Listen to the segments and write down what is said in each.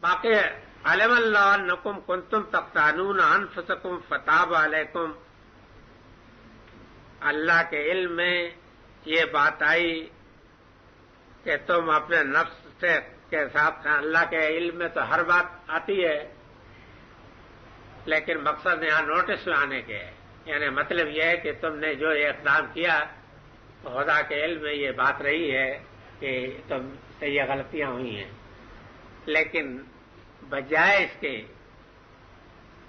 واقع علم اللہ انکم کنتم تختانون انفسکم فتاب علیکم، اللہ کے علم میں یہ بات آئی کہ تم اپنے نفس کے ساتھ، اللہ کے علم میں تو ہر بات آتی ہے، لیکن مقصد یہاں نوٹس میں آنے کے ہے، یعنی مطلب یہ ہے کہ تم نے جو یہ اقدام کیا خدا کے علم میں یہ بات رہی ہے کہ تم سے یہ غلطیاں ہوئی ہیں، لیکن بجائے اس کے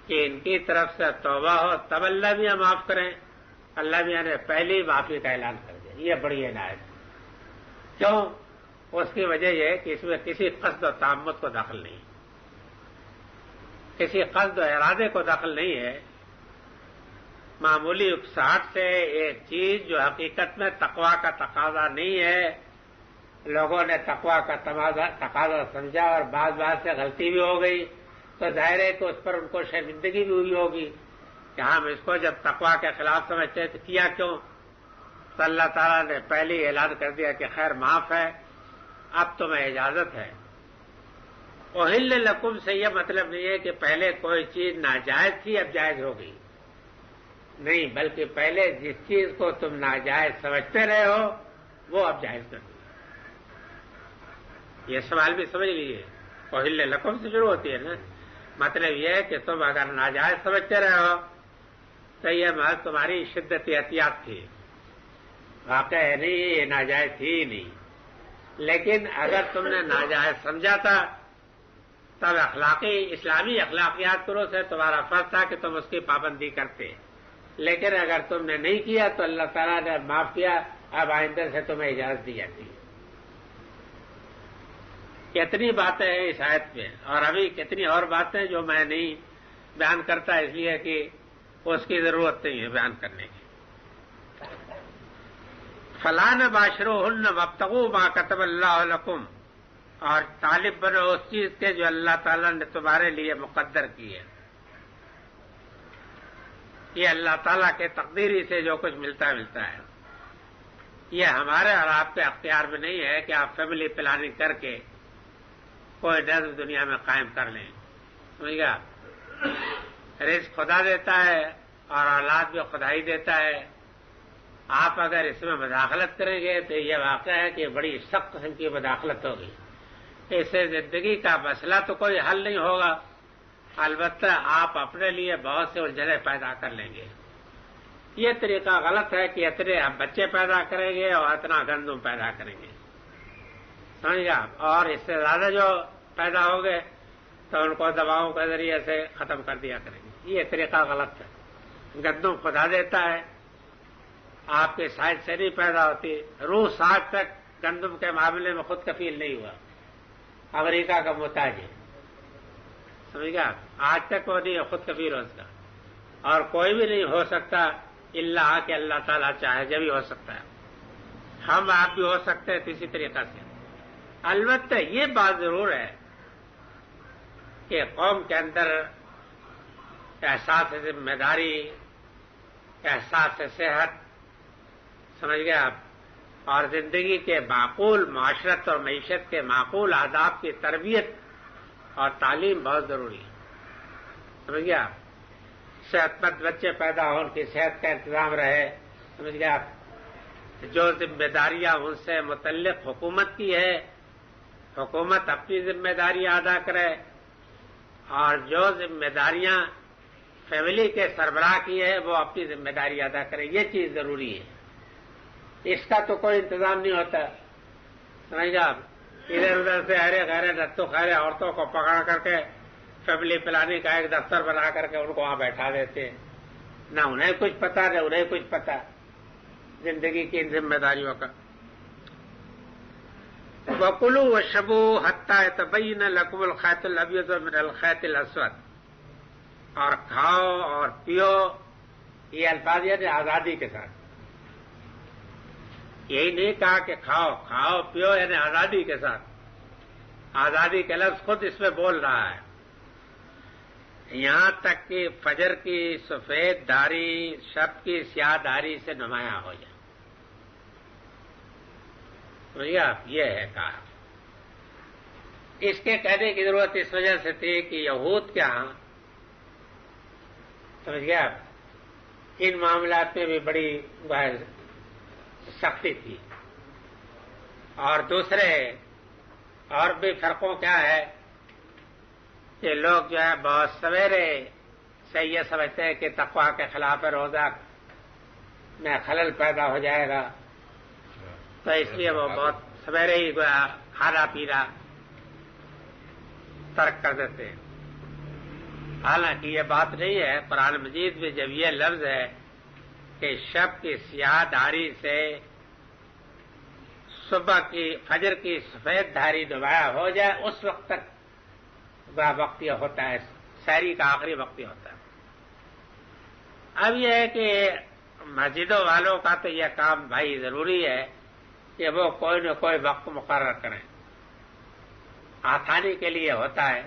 کہ ان کی طرف سے توبہ ہو تب اللہ بھی معاف کریں، اللہ بھی نے پہلی معافی کا اعلان کر دیا۔ یہ بڑی عنایت ہے۔ کیوں؟ اس کی وجہ یہ ہے کہ اس میں کسی قصد و تعمد کو دخل نہیں، کسی قصد و ارادے کو دخل نہیں ہے، معمولی اکساہٹ سے ایک چیز جو حقیقت میں تقویٰ کا تقاضا نہیں ہے، لوگوں نے تقویٰ کا تقاضا سمجھا اور بعض سے غلطی بھی ہو گئی، تو ظاہر ہے کہ اس پر ان کو شرمندگی بھی ہوئی ہوگی کہ ہم اس کو جب تقویٰ کے خلاف سمجھتے تو کیا کیوں؟ تو اللہ تعالیٰ نے پہلے ہی اعلان کر دیا کہ خیر معاف ہے، اب تمہیں اجازت ہے۔ احل لکم سے یہ مطلب نہیں ہے کہ پہلے کوئی چیز ناجائز تھی اب جائز ہو گئی، نہیں، بلکہ پہلے جس چیز کو تم ناجائز سمجھتے رہے ہو وہ اب جائز کر دی۔ یہ سوال بھی سمجھ لیجیے، احل لکم سے شروع ہوتی ہے نا، مطلب یہ ہے کہ تم اگر ناجائز سمجھتے رہے ہو تو یہ محض تمہاری شدت احتیاط تھی، واقع ہے نہیں یہ ناجائز تھی ہی نہیں، لیکن اگر تم نے ناجائز سمجھا تھا تب اسلامی اخلاقیات کرو سے تمہارا فرض تھا کہ تم اس کی پابندی کرتے، لیکن اگر تم نے نہیں کیا تو اللہ تعالیٰ نے معاف کیا، اب آئندہ سے تمہیں اجازت دی جاتی ہے۔ کتنی باتیں ہیں اس آیت میں، اور ابھی کتنی اور باتیں جو میں نہیں بیان کرتا اس لیے کہ اس کی ضرورت نہیں ہے بیان کرنے کی۔ فَلَا نَبَاشِرُوهُنَّ وَابْتَغُوا مَا كَتَبَ اللَّهُ لَكُمْ، اور طالب بنو اس چیز کے جو اللہ تعالیٰ نے تمہارے لیے مقدر کی ہے، یہ اللہ تعالیٰ کے تقدیری سے جو کچھ ملتا ہے، یہ ہمارے اور آپ کے اختیار میں نہیں ہے کہ آپ فیملی پلاننگ کر کے کوئی نظم دنیا میں قائم کر لیں، سمجھ گیا؟ رزق خدا دیتا ہے اور اولاد بھی خدا ہی دیتا ہے، آپ اگر اس میں مداخلت کریں گے تو یہ واقعہ ہے کہ بڑی سخت قسم کی مداخلت ہوگی، اس سے زندگی کا مسئلہ تو کوئی حل نہیں ہوگا، البتہ آپ اپنے لیے بہت سے الجھنیں پیدا کر لیں گے۔ یہ طریقہ غلط ہے کہ اتنے ہم بچے پیدا کریں گے اور اتنا گندم پیدا کریں گے، سمجھ گیا؟ اور اس سے زیادہ جو پیدا ہو گئے تو ان کو دواؤں کے ذریعے سے ختم کر دیا کریں گے، یہ طریقہ غلط ہے۔ گندم خدا دیتا ہے، آپ کے سائز سے نہیں پیدا ہوتی، روس آج تک گندم کے معاملے میں خود کفیل نہیں ہوا، امریکہ کا محتاج ہے، سمجھ گیا؟ آج تک وہ نہیں خود کفیل ہو سکا، اور کوئی بھی نہیں ہو سکتا الا کہ اللہ تعالیٰ چاہے جب ہی ہو سکتا ہے۔ ہم آپ بھی ہو سکتے ہیں اسی طریقہ سے، البتہ یہ بات ضرور ہے کہ قوم کے اندر احساس ذمہ داری، احساس صحت، سمجھ گئے آپ، اور زندگی کے معقول معاشرت اور معیشت کے معقول آداب کی تربیت اور تعلیم بہت ضروری ہے، سمجھ گئے آپ؟ صحت مند بچے پیدا ہو، ان کی صحت کا انتظام رہے، سمجھ گئے آپ؟ جو ذمہ داریاں ان سے متعلق حکومت کی ہے، حکومت اپنی ذمہ داریاں ادا کرے، اور جو ذمہ داریاں فیملی کے سربراہ کی ہے وہ اپنی ذمہ داری ادا کرے، یہ چیز ضروری ہے۔ اس کا تو کوئی انتظام نہیں ہوتا، سمجھ گا آپ؟ ادھر ادھر سے ارے غیر نتو خیر عورتوں کو پکڑ کر کے فیملی پلاننگ کا ایک دفتر بنا کر کے ان کو وہاں بیٹھا دیتے ہیں، نہ انہیں کچھ پتا نہ انہیں کچھ پتا زندگی کی ان ذمہ داریوں کا۔ وَكُلُوا وَاشْرَبُوا حَتَّىٰ يَتَبَيَّنَ لَكُمُ الْخَيْطُ الْأَبْيَضُ مِنَ الْخَيْطِ الْأَسْوَدِ، اور کھاؤ اور پیو، یہ الفاظ یہ آزادی کے ساتھ، یہی نہیں کہا کہ کھاؤ پیو یعنی آزادی کے ساتھ، آزادی کا لفظ خود اس میں بول رہا ہے، یہاں تک کہ فجر کی سفید دھاری شب کی سیاہ دھاری سے نمایاں ہو جائے، سمجھے آپ؟ یہ ہے کہا۔ اس کے کہنے کی ضرورت اس وجہ سے تھی کہ یہود کے ہاں سمجھ گیا ان معاملات میں بھی بڑی سختی تھی، اور دوسرے اور بھی فرقوں کیا ہے کہ لوگ جو ہے بہت سویرے سے یہ سمجھتے ہیں کہ تقویٰ کے خلاف روزہ میں خلل پیدا ہو جائے گا، تو اس لیے وہ بہت سویرے ہی کھانا پینا ترک کر دیتے ہیں۔ حالانکہ یہ بات نہیں ہے، قرآن مجید میں جب یہ لفظ ہے کہ شب کی سیاہ دھاری سے صبح کی فجر کی سفید دھاری نمایاں ہو جائے اس وقت تک وقت یہ ہوتا ہے، سحری کا آخری وقت یہ ہوتا ہے۔ اب یہ ہے کہ مسجدوں والوں کا تو یہ کام بھائی ضروری ہے کہ وہ کوئی نہ کوئی وقت مقرر کریں، آسانی کے لیے ہوتا ہے،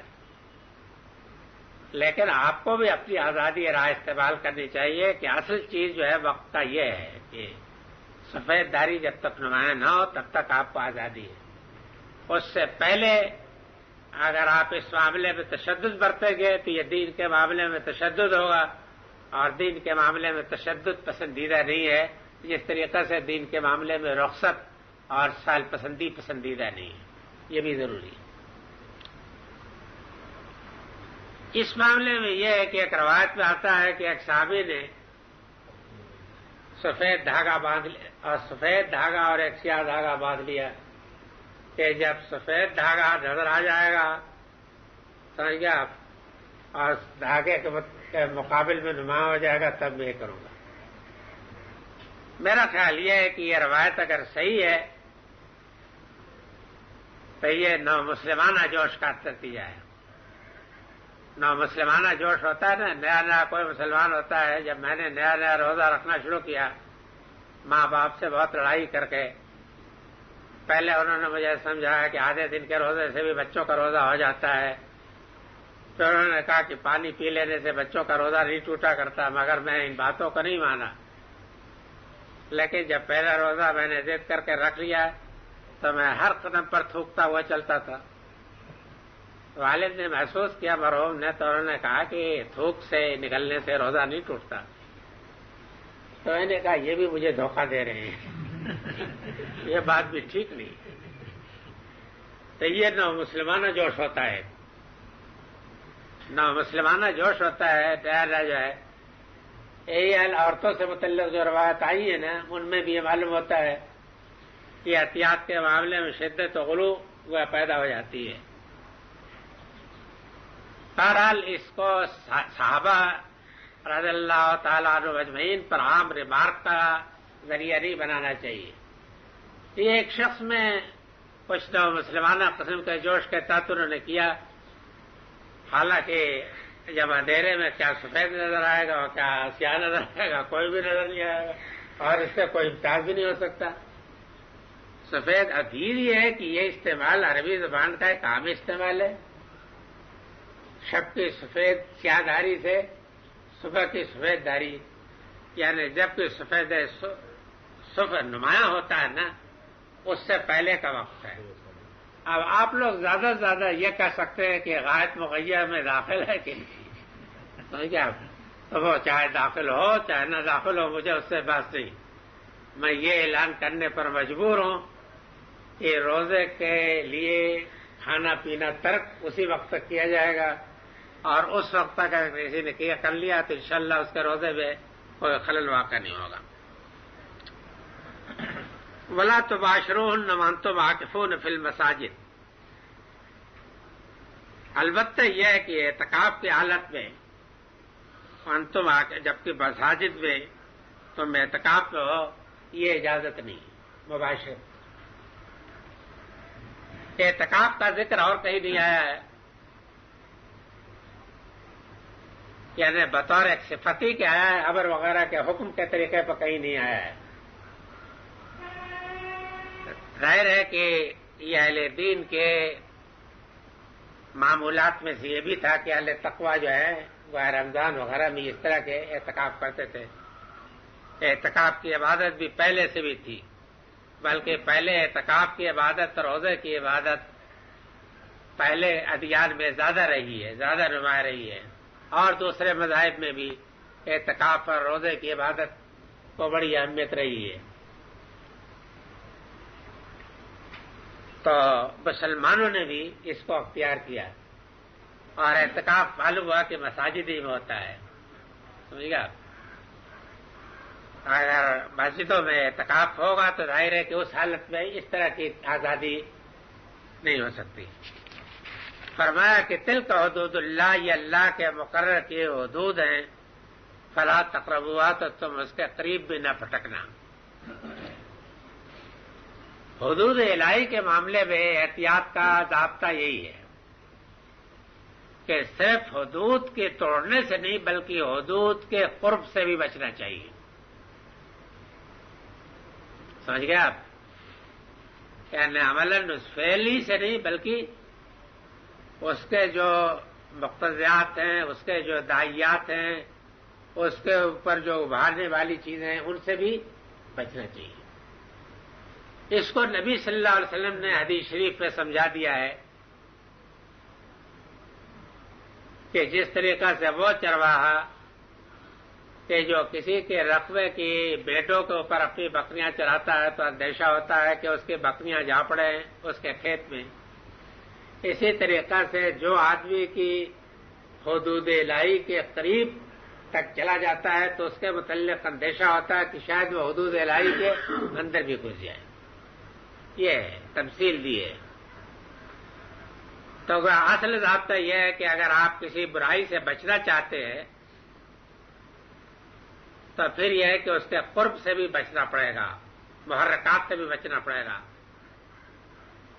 لیکن آپ کو بھی اپنی آزادی رائے استعمال کرنی چاہیے کہ اصل چیز جو ہے وقت کا یہ ہے کہ سفید دھاری جب تک نمایاں نہ ہو تب تک آپ کو آزادی ہے۔ اس سے پہلے اگر آپ اس معاملے میں تشدد برتیں گے تو یہ دین کے معاملے میں تشدد ہوگا، اور دین کے معاملے میں تشدد پسندیدہ نہیں ہے، جس طریقے سے دین کے معاملے میں رخصت اور سال پسندی پسندیدہ نہیں ہے، یہ بھی ضروری ہے۔ اس معاملے میں یہ ہے کہ ایک روایت میں آتا ہے کہ ایک صحابی نے سفید دھاگا باندھ لیا، اور سفید دھاگا اور ایک سیاہ دھاگا باندھ لیا کہ جب سفید دھاگا نظر آ جائے گا سمجھ گیا آپ، اور دھاگے کے مقابل میں نمایاں ہو جائے گا تب میں یہ کروں گا۔ میرا خیال یہ ہے کہ یہ روایت اگر صحیح ہے تو یہ نومسلمانہ جوش کا نتیجہ ہے۔ نومسلمانہ جوش ہوتا ہے نا، نیا نیا کوئی مسلمان ہوتا ہے، جب میں نے نیا نیا روزہ رکھنا شروع کیا ماں باپ سے بہت لڑائی کر کے، پہلے انہوں نے مجھے سمجھایا کہ آدھے دن کے روزے سے بھی بچوں کا روزہ ہو جاتا ہے، پھر انہوں نے کہا کہ پانی پی لینے سے بچوں کا روزہ نہیں ٹوٹا کرتا، مگر میں ان باتوں کو نہیں مانا، لیکن جب پہلا روزہ میں نے ضد کر کے رکھ لیا تو میں ہر قدم پر تھوکتا ہوا چلتا تھا۔ والد نے محسوس کیا مرحوم نے، تو انہوں نے کہا کہ تھوک سے نکلنے سے روزہ نہیں ٹوٹتا، تو میں نے کہا یہ بھی مجھے دھوکہ دے رہے ہیں، یہ بات بھی ٹھیک نہیں۔ تو یہ نومسلمانہ جوش ہوتا ہے، نومسلمانہ جوش ہوتا ہے، ڈر جو ہے یہ عورتوں سے متعلق جو روایت آئی ہے نا ان میں بھی یہ معلوم ہوتا ہے کہ احتیاط کے معاملے میں شدت و غلو وہ پیدا ہو جاتی ہے۔ بہرحال اس کو صحابہ رضی اللہ تعالیٰ عنہ اجمعین پر عام ریمارک کا ذریعہ نہیں بنانا چاہیے۔ یہ ایک شخص میں کچھ نومسلمانہ قسم کے جوش کے تحت انہوں نے کیا، حالانکہ جب اندھیرے میں کیا سفید نظر آئے گا اور کیا سیاہ نظر آئے گا کوئی بھی نظر نہیں آئے گا، اور اس سے کوئی امتیاز بھی نہیں ہو سکتا۔ سفید ابھی یہ ہے کہ یہ استعمال عربی زبان کا ایک عام استعمال ہے، شب کی سفید سیاہ دھاری سے صبح کی سفید دھاری، یعنی جب کوئی سفید صبح نمایاں ہوتا ہے نا اس سے پہلے کا وقت ہے۔ اب آپ لوگ زیادہ سے زیادہ یہ کہہ سکتے ہیں کہ غائب مغیر میں داخل ہے کہ نہیں، تو وہ چاہے داخل ہو چاہے نہ داخل ہو، مجھے اس سے بات نہیں۔ میں یہ اعلان کرنے پر مجبور ہوں کہ روزے کے لیے کھانا پینا ترک اسی وقت تک کیا جائے گا، اور اس وقت تک اگر کسی نے کیا کر لیا تو انشاءاللہ اس کے روزے میں کوئی خلل واقع نہیں ہوگا۔ وَلَا تُبَاشِرُوهُنَّ وَأَنْتُمْ عَاكِفُونَ فِي الْمَسَاجِدِ، البتہ یہ ہے کہ اعتکاف کی حالت میں انتم جبکہ مساجد میں تم اعتکاف میں ہو یہ اجازت نہیں مباشر۔ اعتکاف کا ذکر اور کہیں نہیں آیا ہے، یعنی بطور ایک صفتی کے آیا ہے، امر وغیرہ کے حکم کے طریقے پر کہیں نہیں آیا ہے۔ ظاہر ہے کہ یہ اہل دین کے معمولات میں سے یہ بھی تھا کہ اہل تقویٰ جو ہے وہ رمضان وغیرہ میں اس طرح کے اعتکاف کرتے تھے۔ اعتکاف کی عبادت بھی پہلے سے بھی تھی، بلکہ پہلے اعتکاف کی عبادت روزے کی عبادت پہلے ادیان میں زیادہ رہی ہے، زیادہ نمایاں رہی ہے، اور دوسرے مذاہب میں بھی اعتکاف اور روزے کی عبادت کو بڑی اہمیت رہی ہے۔ تو مسلمانوں نے بھی اس کو اختیار کیا، اور اعتکاف معلوم ہوا کہ مساجد ہی میں ہوتا ہے، سمجھ گیا؟ اگر مسجدوں میں اعتکاف ہوگا تو ظاہر ہے کہ اس حالت میں اس طرح کی آزادی نہیں ہو سکتی۔ فرمایا کہ تلک حدود اللہ، یہ اللہ کے مقرر کیے حدود ہیں، فلا تقربوها، تو تم اس کے قریب بھی نہ پھٹکنا۔ حدود الہی کے معاملے میں احتیاط کا ضابطہ یہی ہے کہ صرف حدود کے توڑنے سے نہیں بلکہ حدود کے قرب سے بھی بچنا چاہیے، سمجھ گئے آپ؟ یعنی عملاً اس فعلی سے نہیں بلکہ اس کے جو مقتضیات ہیں، اس کے جو داعیات ہیں، اس کے اوپر جو ابھارنے والی چیزیں ہیں، ان سے بھی بچنا چاہیے۔ اس کو نبی صلی اللہ علیہ وسلم نے حدیث شریف میں سمجھا دیا ہے کہ جس طریقہ سے وہ چرواہا کہ جو کسی کے رقبے کی بیٹوں کے اوپر اپنی بکریاں چراتا ہے تو اندیشہ ہوتا ہے کہ اس کی بکریاں جا پڑیں اس کے کھیت میں، اسی طریقہ سے جو آدمی کی حدود الہی کے قریب تک چلا جاتا ہے تو اس کے متعلق اندیشہ ہوتا ہے کہ شاید وہ حدود الہی کے اندر بھی گھس جائے۔ یہ تمثیل دی ہے۔ تو اصل ضابطہ یہ ہے کہ اگر آپ کسی برائی سے بچنا چاہتے ہیں تو پھر یہ ہے کہ اس کے قرب سے بھی بچنا پڑے گا، محرکات سے بھی بچنا پڑے گا۔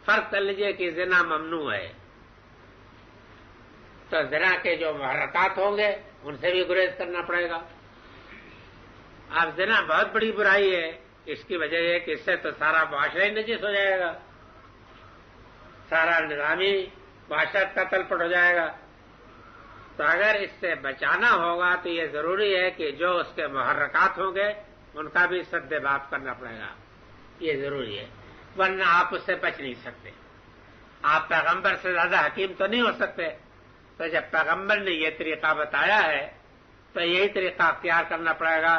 فرض کر لیجیے کہ زنا ممنوع ہے تو زنا کے جو محرکات ہوں گے ان سے بھی گریز کرنا پڑے گا۔ اب زنا بہت بڑی برائی ہے، اس کی وجہ یہ کہ اس سے تو سارا معاشرہ ہی نجس ہو جائے گا، سارا نظامی معاشرت کا تلپٹ ہو جائے گا۔ تو اگر اس سے بچانا ہوگا تو یہ ضروری ہے کہ جو اس کے محرکات ہوں گے ان کا بھی سد باب کرنا پڑے گا، یہ ضروری ہے، ورنہ آپ اس سے بچ نہیں سکتے۔ آپ پیغمبر سے زیادہ حکیم تو نہیں ہو سکتے، تو جب پیغمبر نے یہ طریقہ بتایا ہے تو یہی طریقہ اختیار کرنا پڑے گا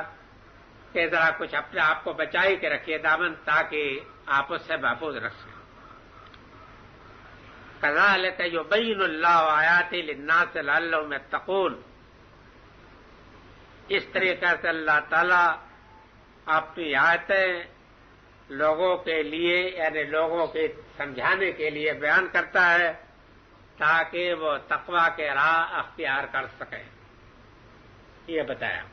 کہ ذرا کچھ اپنے آپ کو بچائی کے رکھیے دامن، تاکہ آپ اس سے محفوظ رکھ سکیں۔ کذالک یبین اللہ آیاتہ للناس لعلہم یتقون، اس طریقے سے اللہ تعالیٰ اپنی آیتیں لوگوں کے لیے یعنی لوگوں کے سمجھانے کے لیے بیان کرتا ہے تاکہ وہ تقویٰ کے راہ اختیار کر سکیں، یہ بتایا۔